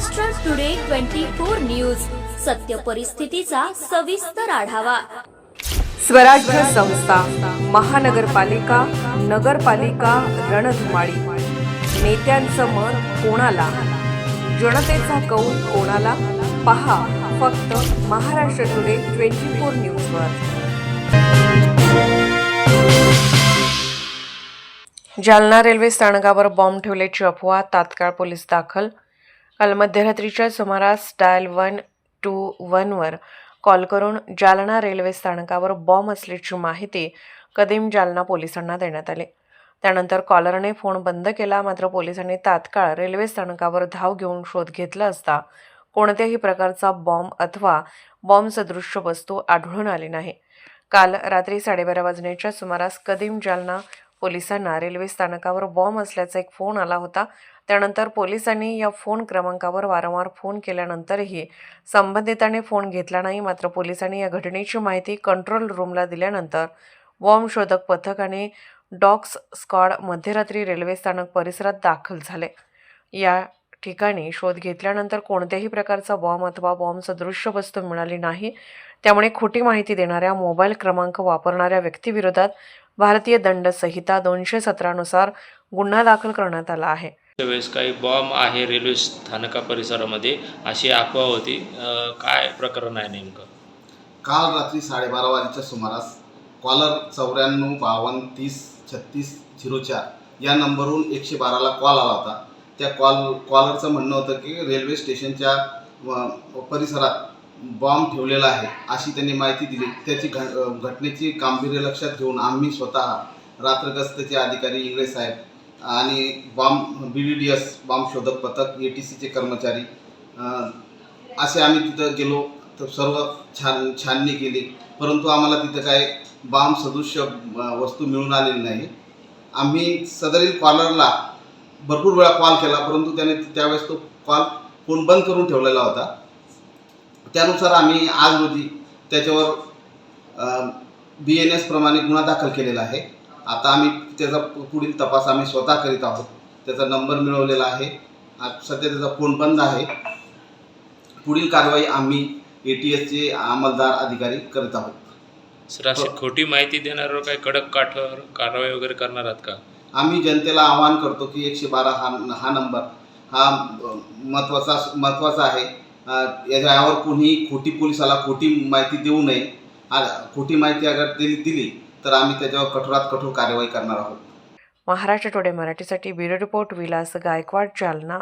Maharashtra today 24 news, सत्य परिस्थितीचा सविस्तर आढावा। स्वराज्य संस्था, महानगरपालिका, नगरपालिका रणधुमाळी। नेत्यांचं मत कोणाला, जनतेचा कौल कोणाला? पहा फक्त महाराष्ट्र टुडे 24 न्यूजवर। जालना रेल्वे स्थानकावर बॉम्ब ठेवल्याची अफवा, तात्काळ पोलीस दाखल। काल मध्यरात्रीच्या सुमारास डायल 121 वर कॉल करून जालना रेल्वे स्थानकावर बॉम्ब असल्याची माहिती कदीम जालना पोलिसांना देण्यात आली। त्यानंतर कॉलरने फोन बंद केला, मात्र पोलिसांनी तात्काळ रेल्वे स्थानकावर धाव घेऊन शोध घेतला असता कोणत्याही प्रकारचा बॉम्ब अथवा बॉम्ब सदृश्य वस्तू आढळून आली नाही। काल रात्री 12:30 वाजण्याच्या सुमारास कदीम जालना पोलिसांना रेल्वे स्थानकावर बॉम्ब असल्याचा एक फोन आला होता। त्यानंतर पोलिसांनी या फोन क्रमांकावर वारंवार फोन केल्यानंतरही संबंधिताने फोन घेतला नाही। मात्र पोलिसांनी या घटनेची माहिती कंट्रोल रूमला दिल्यानंतर बॉम्ब शोधक पथक आणि डॉग स्क्वॉड मध्यरात्री रेल्वे स्थानक परिसरात दाखल झाले। या ठिकाणी शोध घेतल्यानंतर कोणत्याही प्रकारचा बॉम्ब अथवा बॉम्ब सदृश्य वस्तू मिळाली नाही। त्यामुळे खोटी माहिती देणाऱ्या, मोबाईल क्रमांक वापरणाऱ्या व्यक्तीविरोधात भारतीय दंड संहिता 217 नुसार गुन्हा दाखल करण्यात आला आहे। त्यावेळेस काही बॉम्ब आहे रेल्वे स्थानका परिसरामध्ये अशी अफवा होती, काय प्रकरण आहे नेमकं? काल रात्री 12:30 वाजेच्या सुमारास कॉलर 94 52 30 36 04 या नंबरवरून 112ला कॉल आला होता। त्या कॉलरचं म्हणणं होतं की रेल्वे स्टेशनच्या परिसरात बॉम्ब ठेवलेला आहे अशी त्यांनी माहिती दिली। त्याची घटनेची गांभीर्य लक्षात घेऊन आम्ही स्वतः रात्रगस्तचे अधिकारी इंगळे साहेब आणि बॉम्ब BDDS बॉम्ब शोधक पथक ATCचे कर्मचारी असे आम्ही तिथं गेलो तर सर्व छाननी केली, परंतु आम्हाला तिथं काय बॉम्ब सदृश्य वस्तू मिळून आलेली नाही। आम्ही सदरील कॉलरला भरपूर वेळा कॉल केला, परंतु त्याने त्यावेळेस तो फोन बंद करून ठेवलेला होता। त्यानुसार आम्ही आज रोजी त्याच्यावर BNS प्रमाणे गुन्हा दाखल केलेला आहे। आता आम्ही त्याचा पुढील तपास आम्ही स्वतः करीत आहोत। त्याचा नंबर मिळवलेला आहे, आज सध्या त्याचा फोन बंद आहे। पुढील कारवाई आम्ही ATSचे अंमलदार अधिकारी करत आहोत। सर, अशी खोटी माहिती देणाऱ्यावर काही कडक कठोर कारवाई वगैरे करणार आहात का? आम्ही जनतेला आवाहन करतो की 112 हा नंबर हा महत्त्वाचा आहे। यावर कोणी खोटी पोलिसाला खोटी माहिती देऊ नये। खोटी माहिती अगर दिली तर आम्ही त्याच्यावर कठोरात कठोर कारवाई करणार आहोत। महाराष्ट्र टुडे मराठीसाठी ब्युरो रिपोर्ट विलास गायकवाड, जालना।